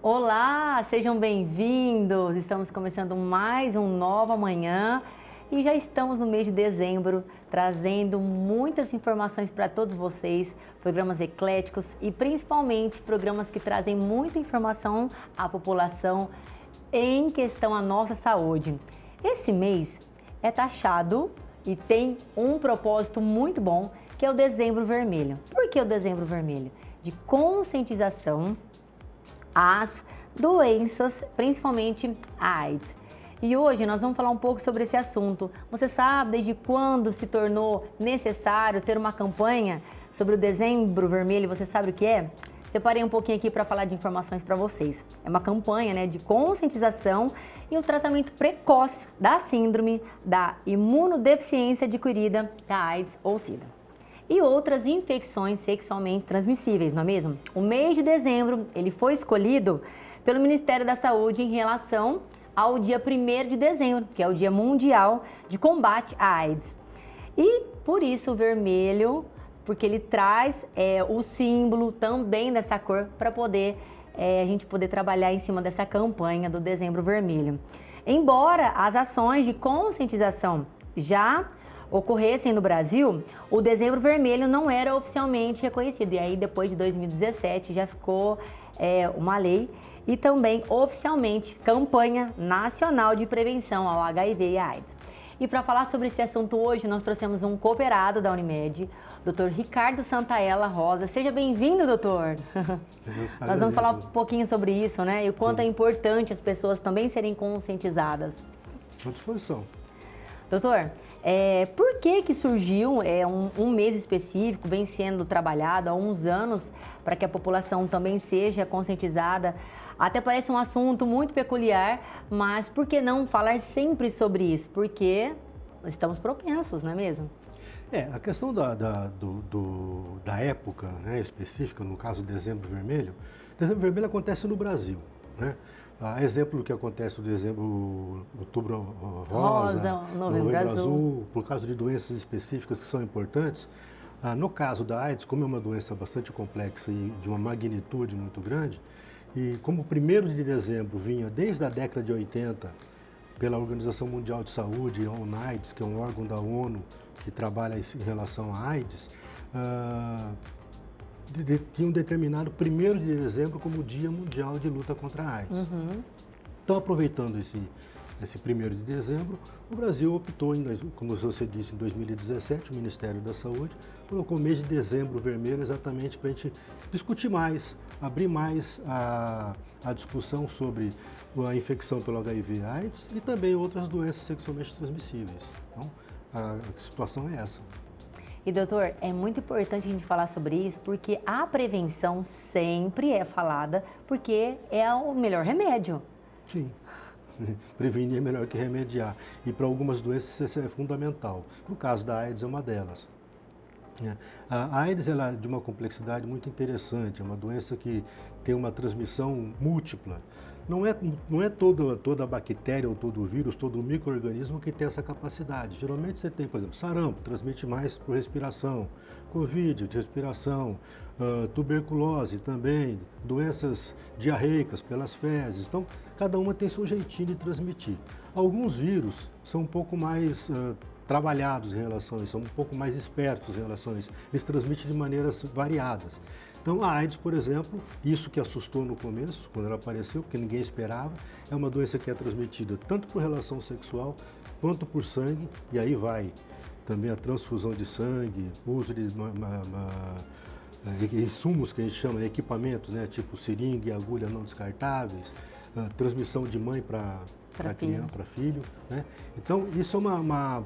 Olá, sejam bem-vindos! Estamos começando mais um Nova Manhã e já estamos no mês de dezembro, trazendo muitas informações para todos vocês, programas ecléticos e principalmente programas que trazem muita informação à população em questão à nossa saúde. Esse mês é taxado e tem um propósito muito bom, que é o Dezembro Vermelho. Por que o Dezembro Vermelho? De conscientização às doenças, principalmente a AIDS. E hoje nós vamos falar um pouco sobre esse assunto. Você sabe desde quando se tornou necessário ter uma campanha sobre o Dezembro Vermelho? Você sabe o que é? Separei um pouquinho aqui para falar de informações para vocês. É uma campanha, de conscientização e o tratamento precoce da síndrome da imunodeficiência adquirida da AIDS ou SIDA. E outras infecções sexualmente transmissíveis, não é mesmo? O mês de dezembro, ele foi escolhido pelo Ministério da Saúde em relação ao dia 1º de dezembro, que é o Dia Mundial de Combate à AIDS. E por isso o vermelho, porque ele traz o símbolo também dessa cor para poder a gente poder trabalhar em cima dessa campanha do Dezembro Vermelho. Embora as ações de conscientização já ocorressem no Brasil, o Dezembro Vermelho não era oficialmente reconhecido. E aí, depois de 2017, já ficou uma lei e também, oficialmente, Campanha Nacional de Prevenção ao HIV e AIDS. E para falar sobre esse assunto hoje, nós trouxemos um cooperado da Unimed, Dr. Ricardo Santaella Rosa. Seja bem-vindo, doutor! Nós vamos falar um pouquinho sobre isso, né? E o quanto é importante as pessoas também serem conscientizadas. À disposição. Doutor, por que surgiu um mês específico, vem sendo trabalhado há uns anos, para que a população também seja conscientizada? Até parece um assunto muito peculiar, mas por que não falar sempre sobre isso? Porque estamos propensos, não é mesmo? A questão da época, específica, no caso do Dezembro Vermelho, Dezembro Vermelho acontece no Brasil, né? Exemplo do que acontece no dezembro, outubro rosa, novembro azul, por causa de doenças específicas que são importantes. No caso da AIDS, como é uma doença bastante complexa e de uma magnitude muito grande, e como o 1º de dezembro vinha desde a década de 80 pela Organização Mundial de Saúde, a UNAIDS, que é um órgão da ONU que trabalha em relação à AIDS, tinham determinado 1º de dezembro como Dia Mundial de Luta contra a AIDS. Então, aproveitando esse 1º de dezembro, o Brasil optou, como você disse, em 2017, o Ministério da Saúde colocou o mês de Dezembro Vermelho exatamente para a gente discutir mais, abrir mais a discussão sobre a infecção pelo HIV/AIDS e também outras doenças sexualmente transmissíveis. Então, a situação é essa. E doutor, é muito importante a gente falar sobre isso, porque a prevenção sempre é falada, porque é o melhor remédio. Sim, prevenir é melhor que remediar. E para algumas doenças isso é fundamental. No caso da AIDS é uma delas. A AIDS ela é de uma complexidade muito interessante, é uma doença que tem uma transmissão múltipla. Não é toda bactéria ou todo vírus, todo micro-organismo que tem essa capacidade. Geralmente você tem, por exemplo, sarampo, transmite mais por respiração, Covid, de respiração, tuberculose também, doenças diarreicas pelas fezes. Então, cada uma tem seu jeitinho de transmitir. Alguns vírus são um pouco mais trabalhados em relação a isso, são um pouco mais espertos em relação a isso. Eles transmitem de maneiras variadas. Então, a AIDS, por exemplo, isso que assustou no começo, quando ela apareceu, porque ninguém esperava, é uma doença que é transmitida tanto por relação sexual quanto por sangue, e aí vai também a transfusão de sangue, uso de insumos que a gente chama de equipamentos, tipo seringa e agulha não descartáveis, transmissão de mãe para criança, para filho. Então, isso é uma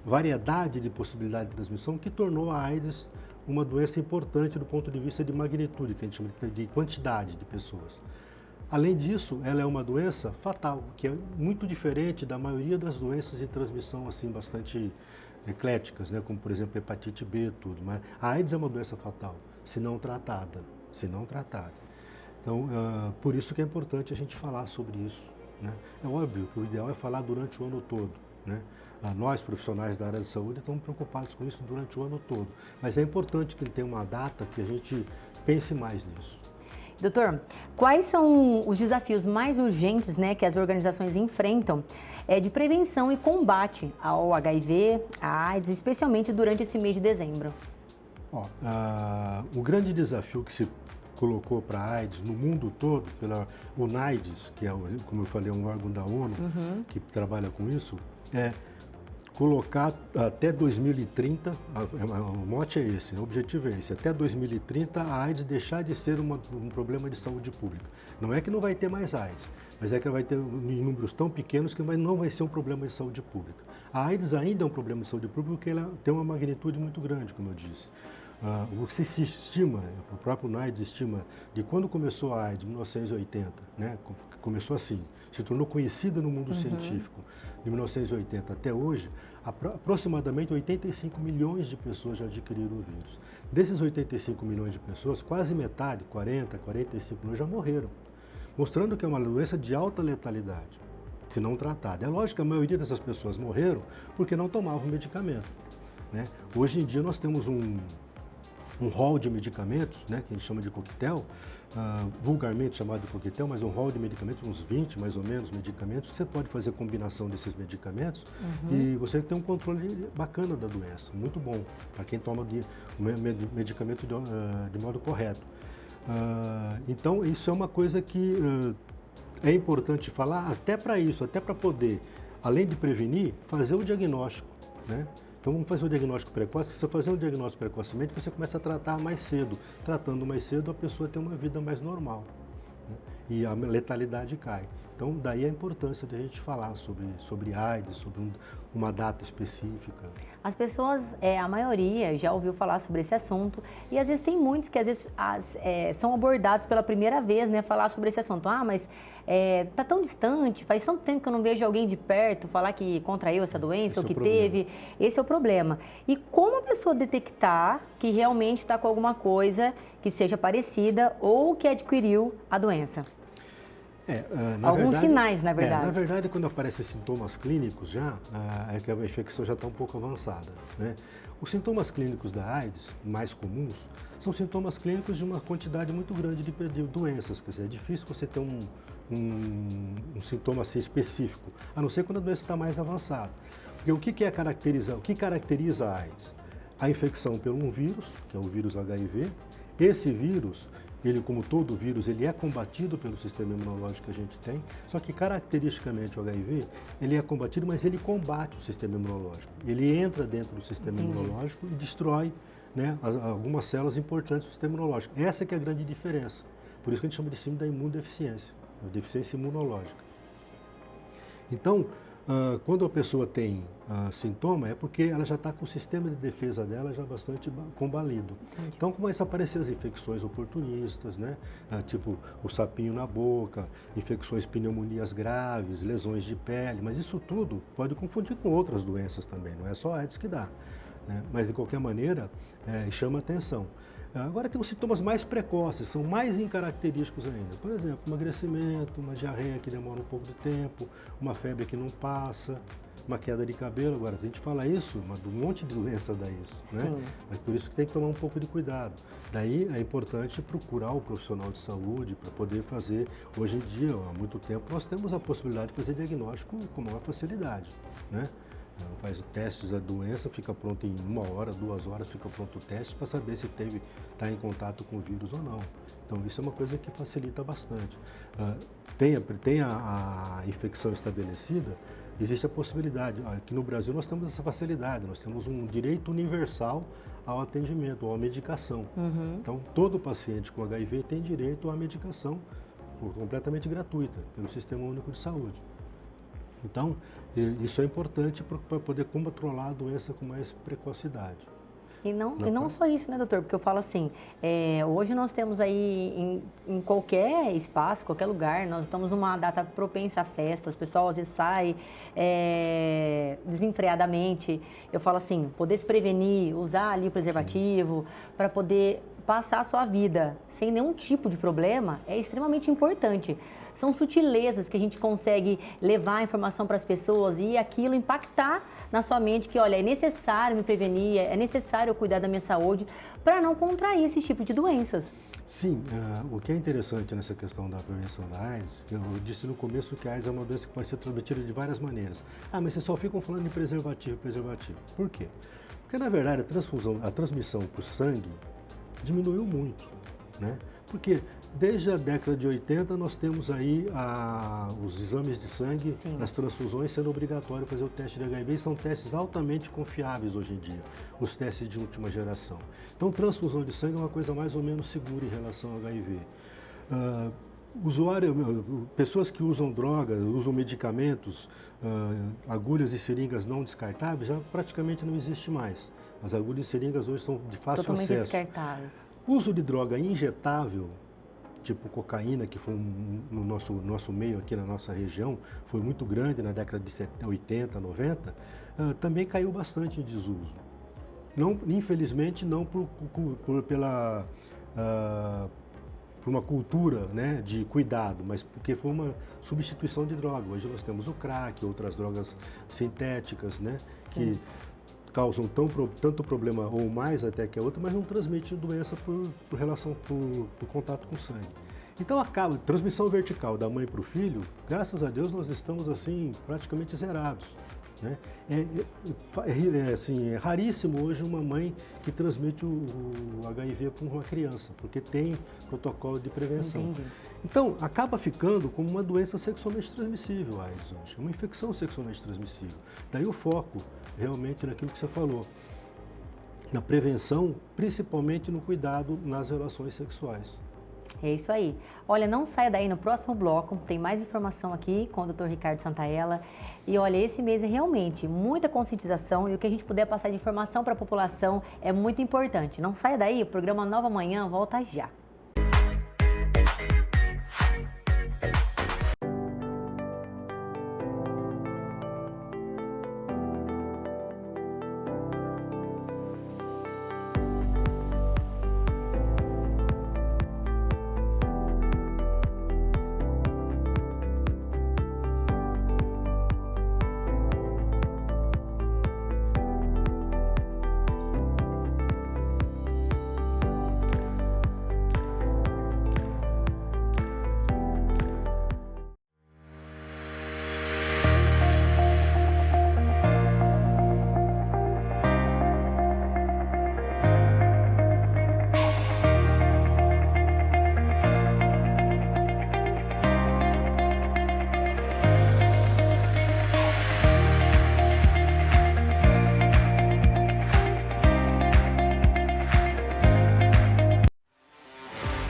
variedade de possibilidade de transmissão que tornou a AIDS uma doença importante do ponto de vista de magnitude, que a gente chama de quantidade de pessoas. Além disso, ela é uma doença fatal, que é muito diferente da maioria das doenças de transmissão assim bastante ecléticas, como por exemplo hepatite B, tudo. Mas a AIDS é uma doença fatal, se não tratada. Então, por isso que é importante a gente falar sobre isso, né? É óbvio que o ideal é falar durante o ano todo, né? Nós, profissionais da área de saúde, estamos preocupados com isso durante o ano todo. Mas é importante que ele tenha uma data que a gente pense mais nisso. Doutor, quais são os desafios mais urgentes, né, que as organizações enfrentam de prevenção e combate ao HIV, à AIDS, especialmente durante esse mês de dezembro? O grande desafio que se colocou para a AIDS no mundo todo, pela UNAIDS, que é, como eu falei, um órgão da ONU que trabalha com isso, é colocar até 2030, o mote é esse, o objetivo é esse, até 2030 a AIDS deixar de ser um problema de saúde pública. Não é que não vai ter mais AIDS, mas é que ela vai ter em números tão pequenos que não vai ser um problema de saúde pública. A AIDS ainda é um problema de saúde pública porque ela tem uma magnitude muito grande, como eu disse. O que se estima, o próprio NIDES estima, de quando começou a AIDS, em 1980, né, começou assim, se tornou conhecida no mundo científico, de 1980 até hoje, aproximadamente 85 milhões de pessoas já adquiriram o vírus. Desses 85 milhões de pessoas, quase metade, 40, 45 milhões, já morreram, mostrando que é uma doença de alta letalidade, se não tratada. É lógico que a maioria dessas pessoas morreram porque não tomavam medicamento, né? Hoje em dia nós temos um rol de medicamentos, né, que a gente chama de coquetel, vulgarmente chamado de coquetel, mas um rol de medicamentos, uns 20 mais ou menos medicamentos, que você pode fazer combinação desses medicamentos e você tem um controle bacana da doença, muito bom, para quem toma medicamento de modo correto. Então, isso é uma coisa que é importante falar até para isso, até para poder, além de prevenir, fazer o diagnóstico, né? Então, vamos fazer o diagnóstico precoce. Se você fazer um diagnóstico precocemente, você começa a tratar mais cedo. Tratando mais cedo, a pessoa tem uma vida mais normal, né? E a letalidade cai. Então, daí a importância de a gente falar sobre AIDS, sobre uma data específica. As pessoas, a maioria, já ouviu falar sobre esse assunto e às vezes tem muitos que às vezes são abordados pela primeira vez, né, falar sobre esse assunto. Mas tá tão distante, faz tanto tempo que eu não vejo alguém de perto falar que contraiu essa doença ou que teve. Esse é o problema. E como a pessoa detectar que realmente está com alguma coisa que seja parecida ou que adquiriu a doença? Alguns sinais, na verdade. Na verdade, quando aparecem sintomas clínicos já, é que a infecção já está um pouco avançada, né? Os sintomas clínicos da AIDS, mais comuns, são sintomas clínicos de uma quantidade muito grande de doenças. Quer dizer, é difícil você ter um sintoma assim específico, a não ser quando a doença está mais avançada. Porque o que caracteriza a AIDS? A infecção por um vírus, que é o vírus HIV. Esse vírus, ele, como todo vírus, ele é combatido pelo sistema imunológico que a gente tem, só que caracteristicamente o HIV, ele é combatido, mas ele combate o sistema imunológico. Ele entra dentro do sistema imunológico e destrói, né, algumas células importantes do sistema imunológico. Essa que é a grande diferença. Por isso que a gente chama de síndrome da imunodeficiência, a deficiência imunológica. Então, quando a pessoa tem sintoma, é porque ela já está com o sistema de defesa dela já bastante combalido. Então começam a aparecer as infecções oportunistas, né? Tipo o sapinho na boca, infecções, pneumonias graves, lesões de pele, mas isso tudo pode confundir com outras doenças também, não é só a AIDS que dá, né? Mas de qualquer maneira chama atenção. Agora tem os sintomas mais precoces, são mais incaracterísticos ainda. Por exemplo, emagrecimento, uma diarreia que demora um pouco de tempo, uma febre que não passa, uma queda de cabelo. Agora, se a gente fala isso, um monte de doença dá isso, né? Mas por isso que tem que tomar um pouco de cuidado. Daí é importante procurar o profissional de saúde para poder fazer. Hoje em dia, há muito tempo, nós temos a possibilidade de fazer diagnóstico com maior facilidade, né? Faz testes da doença, fica pronto em 1 hora, 2 horas, fica pronto o teste para saber se está em contato com o vírus ou não. Então isso é uma coisa que facilita bastante. Tem a infecção estabelecida, existe a possibilidade. Aqui no Brasil nós temos essa facilidade, nós temos um direito universal ao atendimento, à medicação. Então todo paciente com HIV tem direito à medicação completamente gratuita pelo Sistema Único de Saúde. Então, isso é importante para poder controlar a doença com mais precocidade. E não só isso, né, doutor? Porque eu falo assim, hoje nós temos aí em qualquer espaço, qualquer lugar, nós estamos numa data propensa a festas, o pessoal às vezes sai desenfreadamente. Eu falo assim, poder se prevenir, usar ali o preservativo, para poder passar a sua vida sem nenhum tipo de problema é extremamente importante. São sutilezas que a gente consegue levar a informação para as pessoas e aquilo impactar na sua mente que, olha, é necessário me prevenir, é necessário eu cuidar da minha saúde para não contrair esse tipo de doenças. Sim, o que é interessante nessa questão da prevenção da AIDS, eu disse no começo que a AIDS é uma doença que pode ser transmitida de várias maneiras. Mas vocês só ficam falando de preservativo. Por quê? Porque, na verdade, a transmissão por sangue diminuiu muito, né? Porque desde a década de 80 nós temos aí os exames de sangue, Sim. As transfusões sendo obrigatório fazer o teste de HIV, e são testes altamente confiáveis hoje em dia, os testes de última geração. Então, transfusão de sangue é uma coisa mais ou menos segura em relação ao HIV. Pessoas que usam drogas, usam medicamentos, agulhas e seringas não descartáveis, já praticamente não existe mais. As agulhas e seringas hoje são de fácil Totalmente acesso. descartáveis. Uso de droga injetável, tipo cocaína, que foi no nosso meio aqui na nossa região, foi muito grande na década de 80, 90, também caiu bastante em desuso. Não, infelizmente não por uma cultura, né, de cuidado, mas porque foi uma substituição de droga. Hoje nós temos o crack, outras drogas sintéticas, né, que causam tanto problema ou mais até que a outra, mas não transmitem doença por contato com sangue. Então acaba, transmissão vertical da mãe para o filho, graças a Deus nós estamos assim praticamente zerados, né? É raríssimo hoje uma mãe que transmite o HIV para uma criança, porque tem protocolo de prevenção. Entendi. Então, acaba ficando como uma doença sexualmente transmissível, a AIDS hoje, uma infecção sexualmente transmissível. Daí o foco realmente naquilo que você falou, na prevenção, principalmente no cuidado nas relações sexuais. É isso aí. Olha, não saia daí, no próximo bloco tem mais informação aqui com o Dr. Ricardo Santaella. E olha, esse mês é realmente muita conscientização e o que a gente puder passar de informação para a população é muito importante. Não saia daí, o programa Nova Manhã volta já.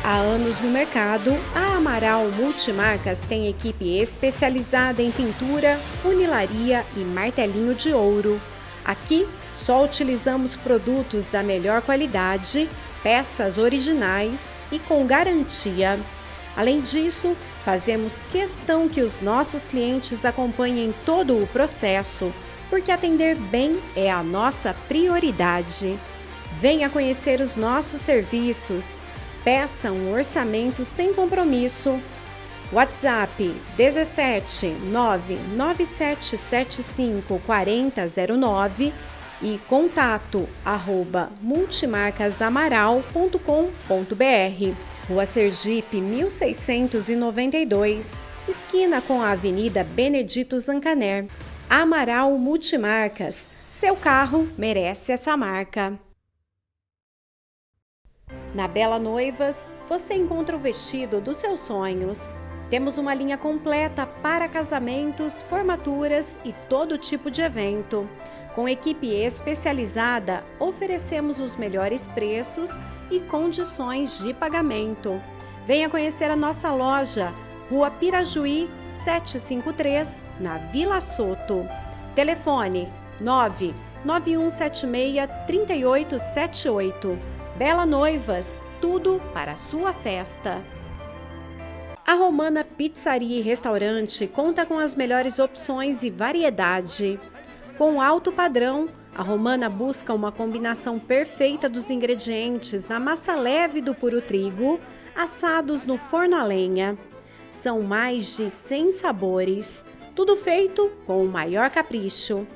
Há anos no mercado, a Amaral Multimarcas tem equipe especializada em pintura, funilaria e martelinho de ouro. Aqui, só utilizamos produtos da melhor qualidade, peças originais e com garantia. Além disso, fazemos questão que os nossos clientes acompanhem todo o processo, porque atender bem é a nossa prioridade. Venha conhecer os nossos serviços. Peça um orçamento sem compromisso. WhatsApp 17 99775 4009 e contato @multimarcasamaral.com.br. Rua Sergipe 1692, esquina com a Avenida Benedito Zancaner. Amaral Multimarcas. Seu carro merece essa marca. Na Bela Noivas, você encontra o vestido dos seus sonhos. Temos uma linha completa para casamentos, formaturas e todo tipo de evento. Com equipe especializada, oferecemos os melhores preços e condições de pagamento. Venha conhecer a nossa loja, Rua Pirajuí, 753, na Vila Soto. Telefone 99176-3878. Bela Noivas, tudo para a sua festa. A Romana Pizzaria e Restaurante conta com as melhores opções e variedade. Com alto padrão, A Romana busca uma combinação perfeita dos ingredientes na massa leve do puro trigo, assados no forno a lenha. São mais de 100 sabores, tudo feito com o maior capricho.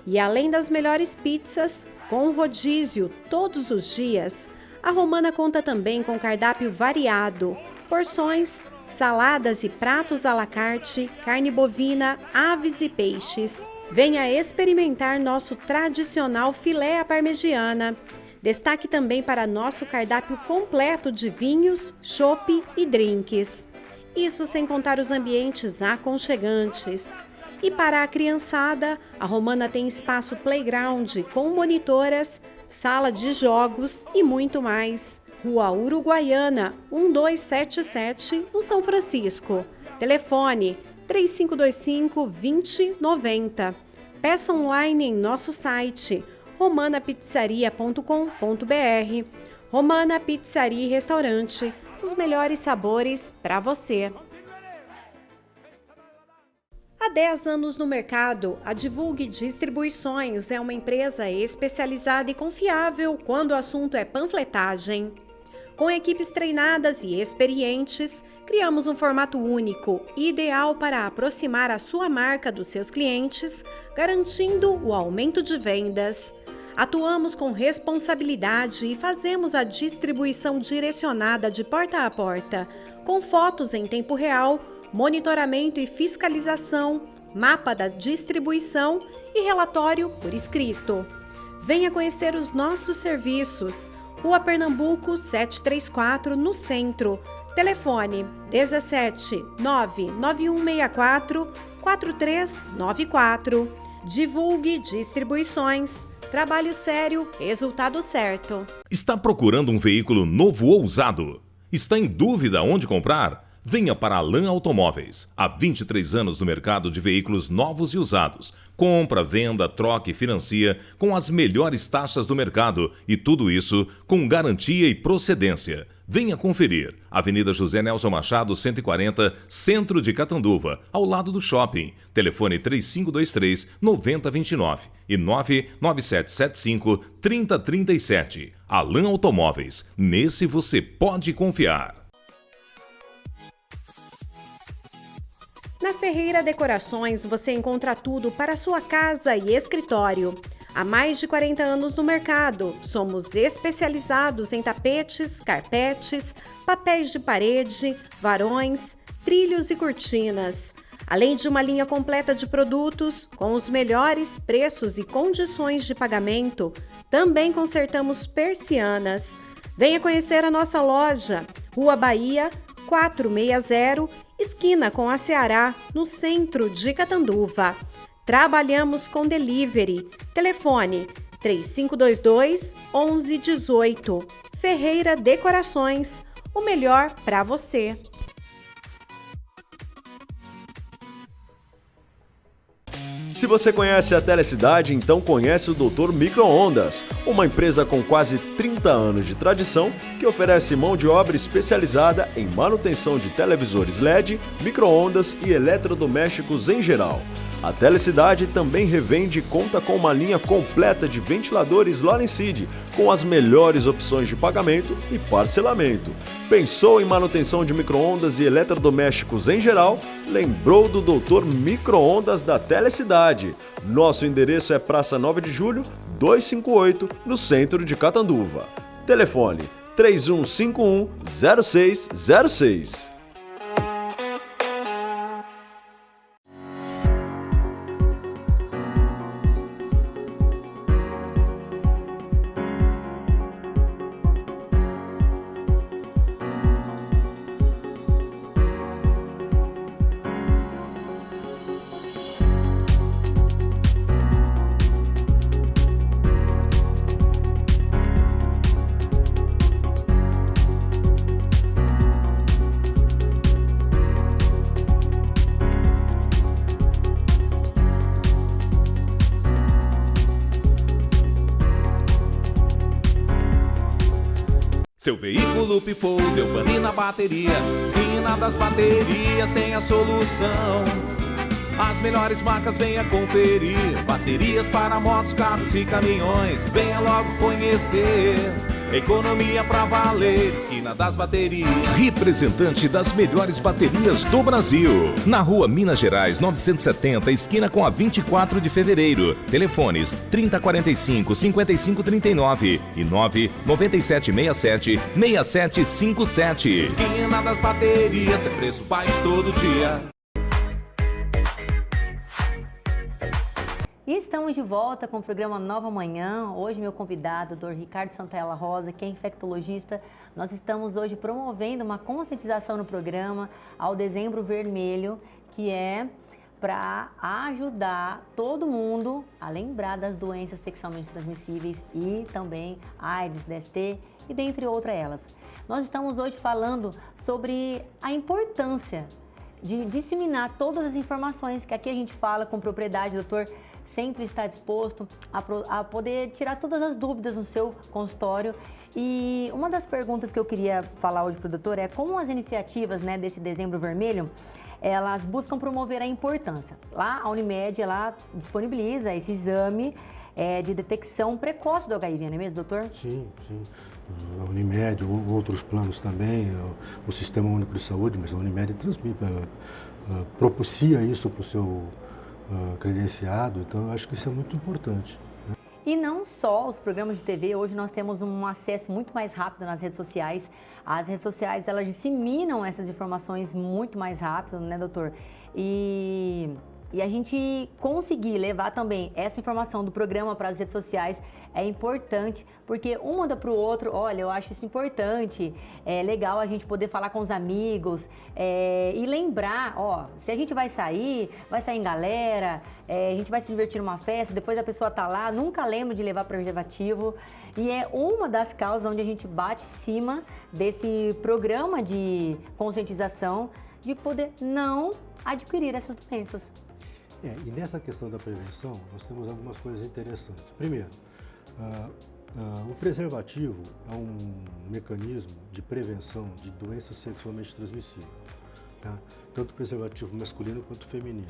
E além das melhores pizzas, com rodízio todos os dias, a Romana conta também com cardápio variado, porções, saladas e pratos à la carte, carne bovina, aves e peixes. Venha experimentar nosso tradicional filé à parmegiana. Destaque também para nosso cardápio completo de vinhos, chopp e drinks. Isso sem contar os ambientes aconchegantes. E para a criançada, a Romana tem espaço playground com monitoras, sala de jogos e muito mais. Rua Uruguaiana, 1277, no São Francisco. Telefone 3525-2090. Peça online em nosso site romanapizzaria.com.br. Romana Pizzaria e Restaurante, os melhores sabores para você. Há 10 anos no mercado, a Divulgue Distribuições é uma empresa especializada e confiável quando o assunto é panfletagem. Com equipes treinadas e experientes, criamos um formato único, ideal para aproximar a sua marca dos seus clientes, garantindo o aumento de vendas. Atuamos com responsabilidade e fazemos a distribuição direcionada de porta a porta, com fotos em tempo real, monitoramento e fiscalização, mapa da distribuição e relatório por escrito. Venha conhecer os nossos serviços. Rua Pernambuco 734, no centro. Telefone 17 99164 4394. Divulgue Distribuições. Trabalho sério, resultado certo. Está procurando um veículo novo ou usado? Está em dúvida onde comprar? Venha para a Alan Automóveis. Há 23 anos no mercado de veículos novos e usados. Compra, venda, troca e financia com as melhores taxas do mercado e tudo isso com garantia e procedência. Venha conferir. Avenida José Nelson Machado, 140, Centro de Catanduva, ao lado do shopping. Telefone 3523-9029 e 99775-3037. Alan Automóveis. Nesse você pode confiar. Na Ferreira Decorações você encontra tudo para sua casa e escritório. Há mais de 40 anos no mercado, somos especializados em tapetes, carpetes, papéis de parede, varões, trilhos e cortinas. Além de uma linha completa de produtos, com os melhores preços e condições de pagamento, também consertamos persianas. Venha conhecer a nossa loja, Rua Bahia, 460, esquina com a Ceará, no centro de Catanduva. Trabalhamos com delivery. Telefone 3522-1118. Ferreira Decorações, o melhor para você. Se você conhece a Telecidade, então conhece o Dr. Microondas, uma empresa com quase 30 anos de tradição que oferece mão de obra especializada em manutenção de televisores LED, microondas e eletrodomésticos em geral. A Telecidade também revende e conta com uma linha completa de ventiladores Lorenseed, com as melhores opções de pagamento e parcelamento. Pensou em manutenção de micro-ondas e eletrodomésticos em geral? Lembrou do Dr. Micro-ondas da Telecidade. Nosso endereço é Praça 9 de Julho, 258, no centro de Catanduva. Telefone 3151-0606. Seu veículo pifou, deu pane na bateria. Esquina das baterias tem a solução. As melhores marcas venha conferir. Baterias para motos, carros e caminhões. Venha logo conhecer. Economia pra valer, esquina das baterias. Representante das melhores baterias do Brasil. Na rua Minas Gerais, 970, esquina com a 24 de fevereiro. Telefones 3045-5539 e 99767-6757. Esquina das baterias, é preço baixo todo dia. E estamos de volta com o programa Nova Manhã. Hoje meu convidado, o Dr. Ricardo Santella Rosa, que é infectologista. Nós estamos hoje promovendo uma conscientização no programa ao Dezembro Vermelho, que é para ajudar todo mundo a lembrar das doenças sexualmente transmissíveis e também AIDS, DST e dentre outras elas. Nós estamos hoje falando sobre a importância de disseminar todas as informações que aqui a gente fala com propriedade, doutor sempre está disposto a poder tirar todas as dúvidas no seu consultório. E uma das perguntas que eu queria falar hoje para o doutor é como as iniciativas, né, desse Dezembro Vermelho, elas buscam promover a importância. Lá a Unimed, ela disponibiliza esse exame de detecção precoce do HIV, não é mesmo, doutor? Sim, sim. A Unimed, outros planos também, o Sistema Único de Saúde, mas a Unimed propicia isso para o seu credenciado, então eu acho que isso é muito importante. Né? E não só os programas de TV, hoje nós temos um acesso muito mais rápido nas redes sociais. As redes sociais, elas disseminam essas informações muito mais rápido, né, doutor? E a gente conseguir levar também essa informação do programa para as redes sociais é importante, porque um manda para o outro, olha, eu acho isso importante, é legal a gente poder falar com os amigos e lembrar, ó, se a gente vai sair em galera, a gente vai se divertir numa festa, depois a pessoa tá lá, nunca lembra de levar preservativo, e é uma das causas onde a gente bate em cima desse programa de conscientização de poder não adquirir essas doenças. E nessa questão da prevenção, nós temos algumas coisas interessantes. Primeiro, o preservativo é um mecanismo de prevenção de doenças sexualmente transmissíveis, tá? Tanto preservativo masculino quanto feminino.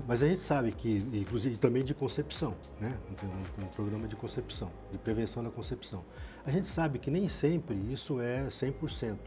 Mas a gente sabe que, inclusive também de concepção, né? Um programa de concepção, de prevenção da concepção. A gente sabe que nem sempre isso é 100%.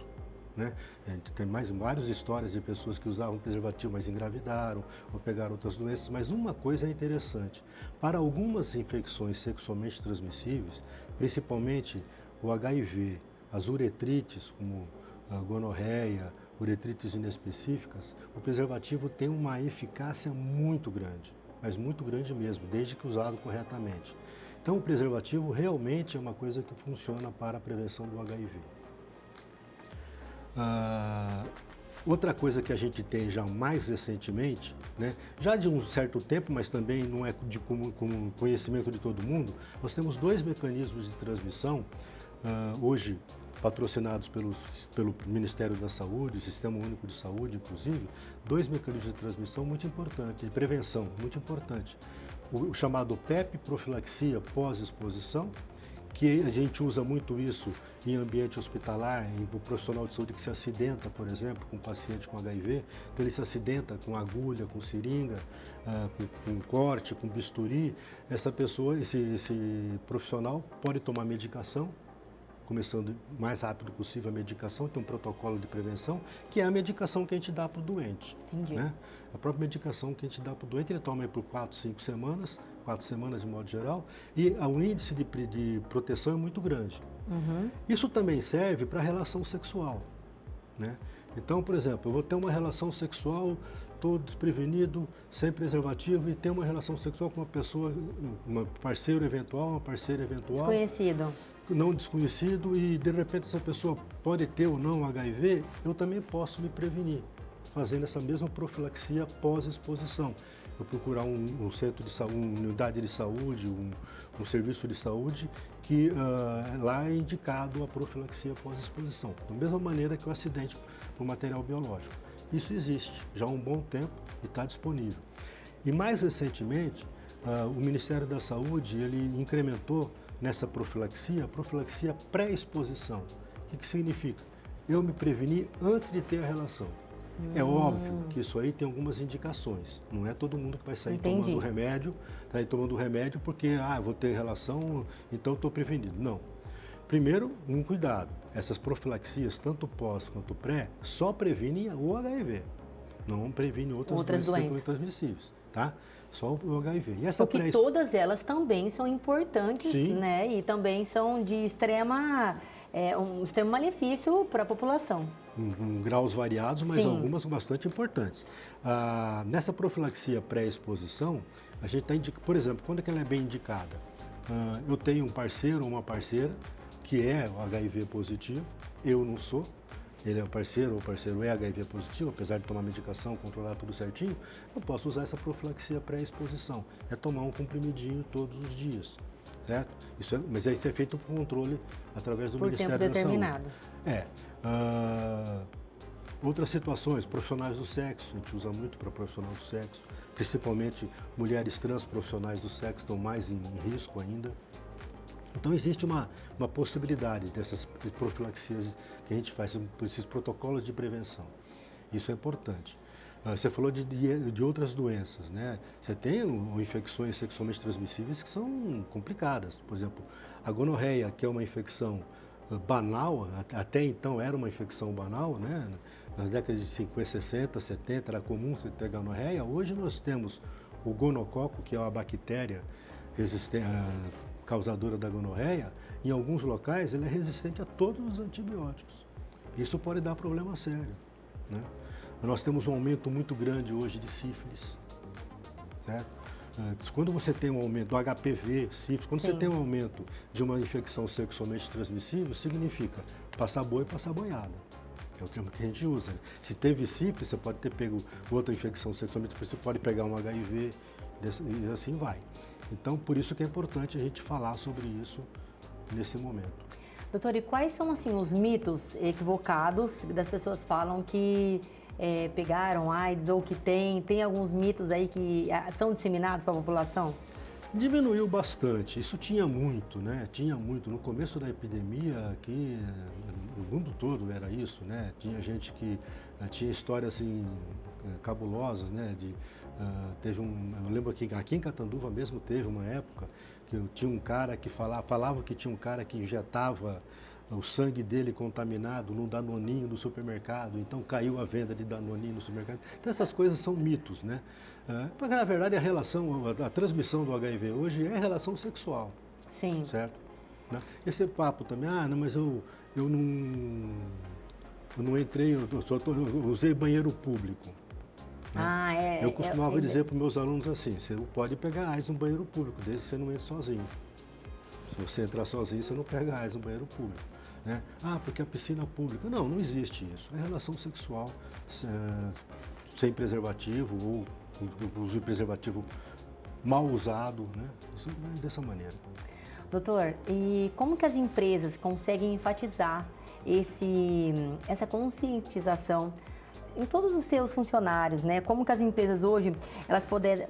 Né? A gente tem várias histórias de pessoas que usavam preservativo, mas engravidaram ou pegaram outras doenças. Mas uma coisa é interessante, para algumas infecções sexualmente transmissíveis, principalmente o HIV, as uretrites, como a gonorreia, uretrites inespecíficas, o preservativo tem uma eficácia muito grande, mas muito grande mesmo, desde que usado corretamente. Então o preservativo realmente é uma coisa que funciona para a prevenção do HIV. Outra coisa que a gente tem já mais recentemente, né, já de um certo tempo, mas também não é de com conhecimento de todo mundo, nós temos dois mecanismos de transmissão, hoje patrocinados pelo Ministério da Saúde, o Sistema Único de Saúde, inclusive, dois mecanismos de transmissão muito importantes, de prevenção muito importante. O chamado PEP, profilaxia pós-exposição, que a gente usa muito isso em ambiente hospitalar, em um profissional de saúde que se acidenta, por exemplo, com um paciente com HIV, então ele se acidenta com agulha, com seringa, com corte, com bisturi, essa pessoa, esse profissional pode tomar medicação, começando o mais rápido possível a medicação, tem um protocolo de prevenção, que é a medicação que a gente dá para o doente. Entendi. Né? A própria medicação que a gente dá para o doente, ele toma por 4 semanas de modo geral, e o índice de proteção é muito grande. Uhum. Isso também serve para a relação sexual. Né? Então, por exemplo, eu vou ter uma relação sexual, estou desprevenido, sem preservativo, e ter uma relação sexual com uma pessoa, uma parceira eventual, Desconhecido. Não desconhecido, e de repente essa pessoa pode ter ou não HIV, eu também posso me prevenir, fazendo essa mesma profilaxia pós-exposição. Eu procurar um centro de saúde, uma unidade de saúde, um serviço de saúde que lá é indicado a profilaxia pós-exposição, da mesma maneira que o acidente por material biológico. Isso existe já há um bom tempo e está disponível. E mais recentemente, o Ministério da Saúde ele incrementou nessa profilaxia, a profilaxia pré-exposição. O que significa? Eu me prevenir antes de ter a relação. É óbvio que isso aí tem algumas indicações. Não é todo mundo que vai sair tomando remédio, porque, vou ter relação, então estou prevenido. Não. Primeiro, um cuidado. Essas profilaxias, tanto pós quanto pré, só previnem o HIV. Não previnem outras doenças transmissíveis, tá? Só o HIV. E essa porque todas elas também são importantes, sim, né? E também são de um extremo malefício para a população. Em graus variados, mas sim, algumas bastante importantes. Nessa profilaxia pré-exposição, a gente está indicando, por exemplo, quando é que ela é bem indicada? Eu tenho um parceiro ou uma parceira que é o HIV positivo, eu não sou, ele é o parceiro ou o parceiro é HIV positivo, apesar de tomar medicação, controlar tudo certinho, eu posso usar essa profilaxia pré-exposição. É tomar um comprimidinho todos os dias, certo? Mas isso é feito por controle através do Ministério da Saúde. Por tempo determinado. Outras situações, profissionais do sexo, a gente usa muito para profissional do sexo, principalmente mulheres trans profissionais do sexo estão mais em risco ainda. Então existe uma possibilidade dessas profilaxias que a gente faz, esses protocolos de prevenção. Isso é importante. Você falou de outras doenças, né? Você tem infecções sexualmente transmissíveis que são complicadas. Por exemplo, a gonorreia, que é uma infecção banal, até então era uma infecção banal, né? Nas décadas de 50, 60, 70 era comum você ter gonorreia. Hoje nós temos o gonococo, que é uma bactéria causadora da gonorreia. Em alguns locais ele é resistente a todos os antibióticos. Isso pode dar problema sério, né? Nós temos um aumento muito grande hoje de sífilis, certo? Quando você tem um aumento do HPV, sífilis, quando você tem um aumento de uma infecção sexualmente transmissível, significa passar boi e passar boiada. É o termo que a gente usa. Se teve sífilis, você pode ter pego outra infecção sexualmente transmissível, você pode pegar um HIV e assim vai. Então, por isso que é importante a gente falar sobre isso nesse momento. Doutor, e quais são assim, os mitos equivocados das pessoas falam que pegaram AIDS ou que tem alguns mitos aí que são disseminados para a população? Diminuiu bastante, isso tinha muito, né? Tinha muito. No começo da epidemia, aqui no mundo todo era isso, né? Tinha gente que tinha histórias assim, cabulosas, né? Eu lembro que aqui em Catanduva mesmo teve uma época que tinha um cara que falava que tinha um cara que injetava o sangue dele contaminado num danoninho do supermercado, então caiu a venda de danoninho no supermercado. Então essas coisas são mitos, né? Porque na verdade a transmissão do HIV hoje é relação sexual. Sim. Certo? Né? Esse papo também, não, mas eu não entrei, eu usei banheiro público. Né? Eu costumava dizer para os meus alunos assim, você pode pegar AIDS no banheiro público, desde que você não entre sozinho. Se você entrar sozinho, você não pega AIDS no banheiro público. Né? Porque a piscina pública. Não existe isso. É relação sexual sem preservativo ou uso de preservativo mal usado. Né? Isso é dessa maneira. Doutor, e como que as empresas conseguem enfatizar essa conscientização em todos os seus funcionários, né? Como que as empresas hoje elas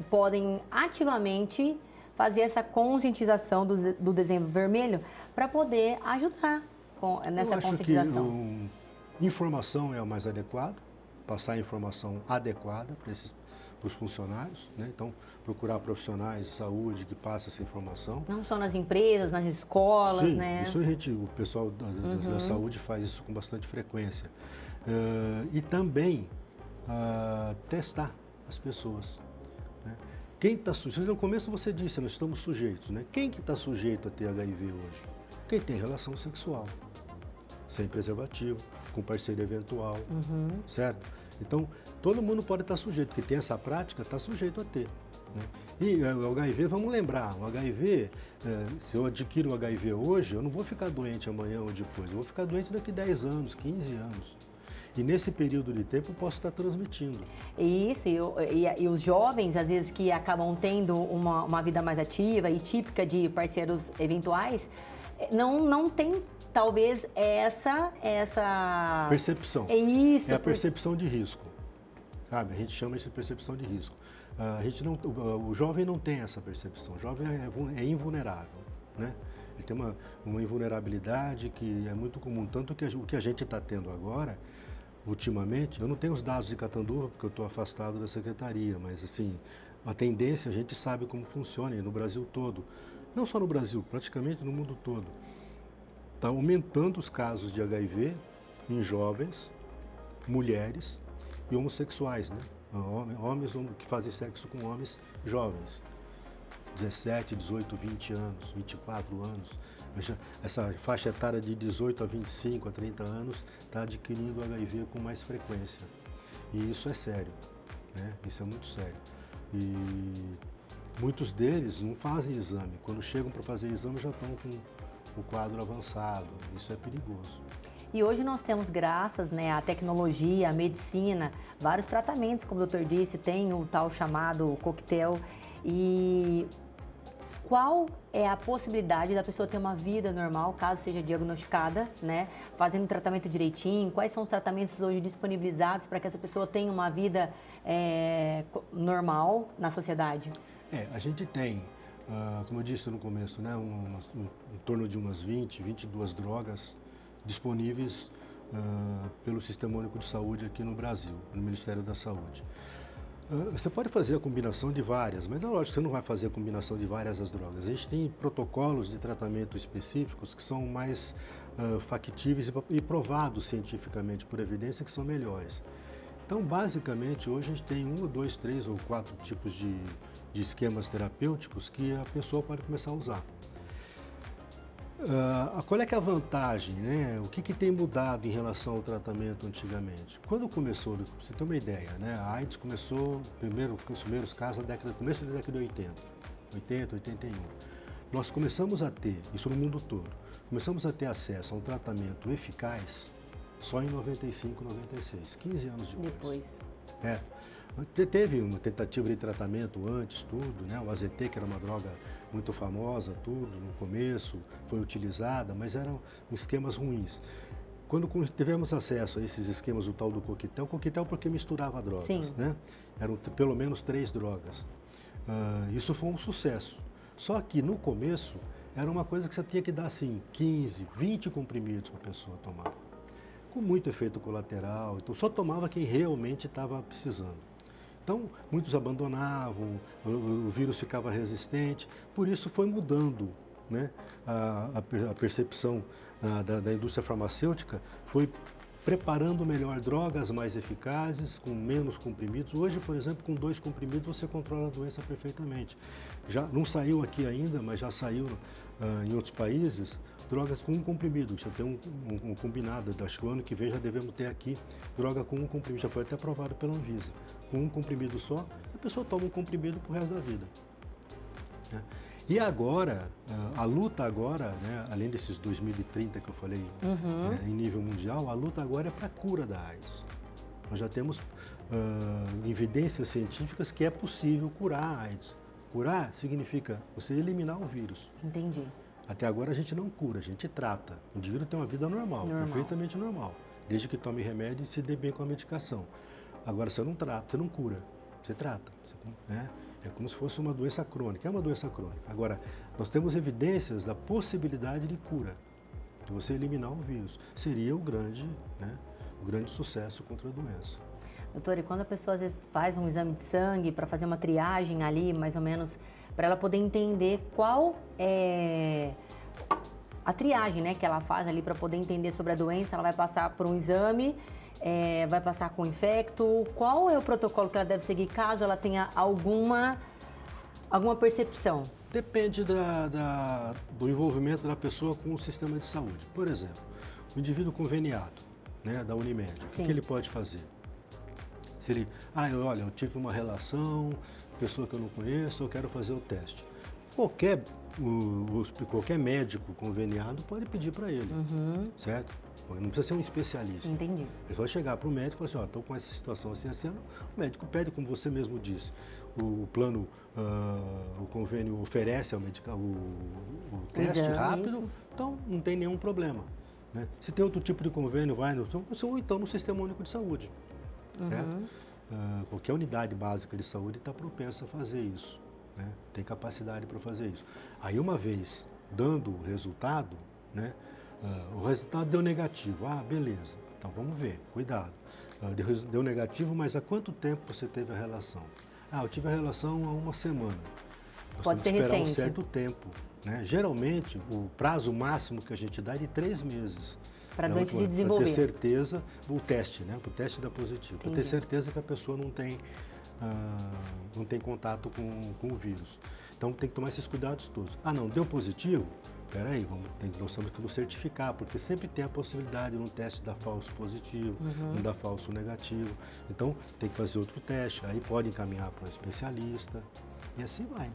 podem ativamente fazer essa conscientização do Dezembro Vermelho para poder ajudar nessa conscientização? Eu acho que informação é o mais adequado, passar a informação adequada para os funcionários, né? Então, procurar profissionais de saúde que passem essa informação. Não só nas empresas, nas escolas, sim, né? Isso o pessoal da saúde faz isso com bastante frequência. E também testar as pessoas. Né? Quem está sujeito, no começo você disse, nós estamos sujeitos, né? Quem que está sujeito a ter HIV hoje? Quem tem relação sexual, sem preservativo, com parceiro eventual, certo? Então, todo mundo pode estar sujeito, porque tem essa prática, está sujeito a ter. Né? E o HIV, vamos lembrar, o HIV, se eu adquiro o HIV hoje, eu não vou ficar doente amanhã ou depois, eu vou ficar doente daqui 10 anos, 15 anos. E nesse período de tempo eu posso estar transmitindo. Isso, e os jovens, às vezes, que acabam tendo uma vida mais ativa e típica de parceiros eventuais, não tem, talvez, essa percepção. É isso. É a percepção de risco. Sabe? A gente chama isso de percepção de risco. O jovem não tem essa percepção. O jovem é invulnerável, né? Ele tem uma invulnerabilidade que é muito comum. Tanto que o que a gente está tendo agora, ultimamente, eu não tenho os dados de Catanduva, porque eu estou afastado da secretaria, mas assim, a tendência a gente sabe como funciona no Brasil todo. Não só no Brasil, praticamente no mundo todo. Está aumentando os casos de HIV em jovens, mulheres e homossexuais, né? Homens que fazem sexo com homens jovens. 17, 18, 20 anos, 24 anos. Essa faixa etária de 18 a 25, a 30 anos está adquirindo HIV com mais frequência. E isso é sério, né? Isso é muito sério. E muitos deles não fazem exame. Quando chegam para fazer exame já estão com o quadro avançado. Isso é perigoso. E hoje nós temos, graças, né, à tecnologia, à medicina, vários tratamentos, como o doutor disse, tem o tal chamado coquetel. E qual é a possibilidade da pessoa ter uma vida normal, caso seja diagnosticada, né, fazendo o tratamento direitinho? Quais são os tratamentos hoje disponibilizados para que essa pessoa tenha uma vida normal na sociedade? A gente tem, como eu disse no começo, né, em torno de umas 22 drogas disponíveis pelo Sistema Único de Saúde aqui no Brasil, no Ministério da Saúde. Você pode fazer a combinação de várias, mas é lógico que você não vai fazer a combinação de várias as drogas. A gente tem protocolos de tratamento específicos que são mais factíveis e provados cientificamente por evidência que são melhores. Então, basicamente, hoje a gente tem 1, 2, 3 ou 4 tipos de esquemas terapêuticos que a pessoa pode começar a usar. Qual é que é a vantagem, né? O que tem mudado em relação ao tratamento antigamente? Quando começou, pra você ter uma ideia, né? A AIDS começou, os primeiros casos no começo da década de 80, 81. Nós começamos a ter, isso no mundo todo, começamos a ter acesso a um tratamento eficaz só em 95, 96, 15 anos depois. Teve uma tentativa de tratamento antes, tudo, né? O AZT, que era uma droga muito famosa, tudo, no começo, foi utilizada, mas eram esquemas ruins. Quando tivemos acesso a esses esquemas, o tal do coquetel porque misturava drogas, Sim. Né? Eram pelo menos 3 drogas. Isso foi um sucesso. Só que no começo era uma coisa que você tinha que dar assim, 15, 20 comprimidos para a pessoa tomar, com muito efeito colateral, então só tomava quem realmente estava precisando. Então, muitos abandonavam, o vírus ficava resistente, por isso foi mudando, né? A percepção da indústria farmacêutica foi preparando melhor drogas mais eficazes, com menos comprimidos. Hoje, por exemplo, com 2 comprimidos você controla a doença perfeitamente. Já não saiu aqui ainda, mas já saiu em outros países, drogas com 1 comprimido. Já tem um combinado, acho que o ano que vem já devemos ter aqui droga com 1 comprimido, já foi até aprovado pela Anvisa. Com 1 comprimido só, a pessoa toma 1 comprimido pro resto da vida. Né? E agora, a luta agora, né, além desses 2030 que eu falei, né, em nível mundial, a luta agora é para a cura da AIDS. Nós já temos evidências científicas que é possível curar a AIDS. Curar significa você eliminar o vírus. Entendi. Até agora a gente não cura, a gente trata. O indivíduo tem uma vida normal, perfeitamente normal, desde que tome remédio e se dê bem com a medicação. Agora você não trata, você não cura, você trata. Né? É como se fosse uma doença crônica, é uma doença crônica. Agora, nós temos evidências da possibilidade de cura, de você eliminar o vírus. Seria o grande sucesso contra a doença. Doutor, e quando a pessoa às vezes faz um exame de sangue para fazer uma triagem ali, mais ou menos, para ela poder entender qual é a triagem, né, que ela faz ali para poder entender sobre a doença, ela vai passar por um exame, vai passar com infecto, qual é o protocolo que ela deve seguir caso ela tenha alguma percepção? Depende do envolvimento da pessoa com o sistema de saúde. Por exemplo, o indivíduo conveniado, né, da Unimed, o que ele pode fazer? Se ele, olha, eu tive uma relação, pessoa que eu não conheço, eu quero fazer o teste. Qualquer médico conveniado pode pedir para ele, certo? Não precisa ser um especialista. Entendi. Ele vai chegar para o médico e falar assim, estou com essa situação assim, assim. O médico pede, como você mesmo disse, o plano, o convênio oferece o teste rápido, então não tem nenhum problema. Né? Se tem outro tipo de convênio, vai ou então no Sistema Único de Saúde. Qualquer unidade básica de saúde está propensa a fazer isso, né? Tem capacidade para fazer isso. Aí, uma vez dando o resultado, né? O resultado deu negativo, beleza, Então vamos ver, cuidado. Deu negativo, mas há quanto tempo você teve a relação? Eu tive a relação há uma semana. Nós Pode ser temos que esperar recente. um certo tempo, né? Geralmente, o prazo máximo que a gente dá é de 3 meses. Para a doença se desenvolver. Para ter certeza, o teste dá positivo. Para ter Entendi. certeza que a pessoa não tem contato com o vírus. Então tem que tomar esses cuidados todos. Não, deu positivo? Peraí, nós temos que nos certificar, porque sempre tem a possibilidade de um teste dar falso positivo, não dar falso negativo. Então tem que fazer outro teste, aí pode encaminhar para um especialista e assim vai.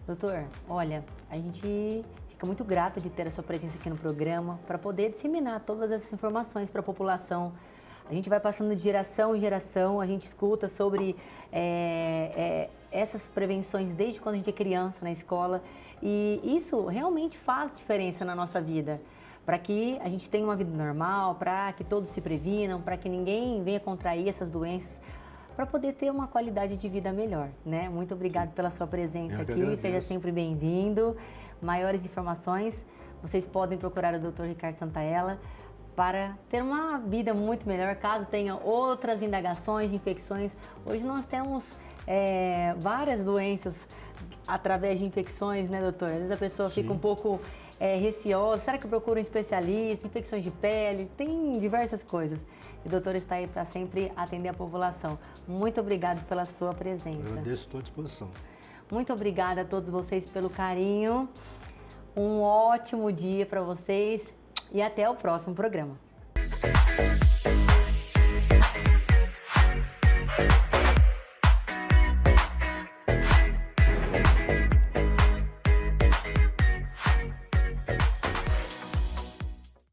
Doutor, olha, a gente fica muito grato de ter a sua presença aqui no programa para poder disseminar todas essas informações para a população. A gente vai passando de geração em geração, a gente escuta sobre essas prevenções desde quando a gente é criança na escola e isso realmente faz diferença na nossa vida, para que a gente tenha uma vida normal, para que todos se previnam, para que ninguém venha contrair essas doenças, para poder ter uma qualidade de vida melhor, né? Muito obrigado pela sua presença aqui, seja sempre bem-vindo. Maiores informações, vocês podem procurar o Dr. Ricardo Santaella para ter uma vida muito melhor, caso tenha outras indagações de infecções. Hoje nós temos várias doenças através de infecções, né, doutor? Às vezes a pessoa fica um pouco receosa, será que eu procuro um especialista, infecções de pele, tem diversas coisas. E o doutor está aí para sempre atender a população. Muito obrigado pela sua presença. Eu agradeço, estou à disposição. Muito obrigada a todos vocês pelo carinho. Um ótimo dia para vocês e até o próximo programa.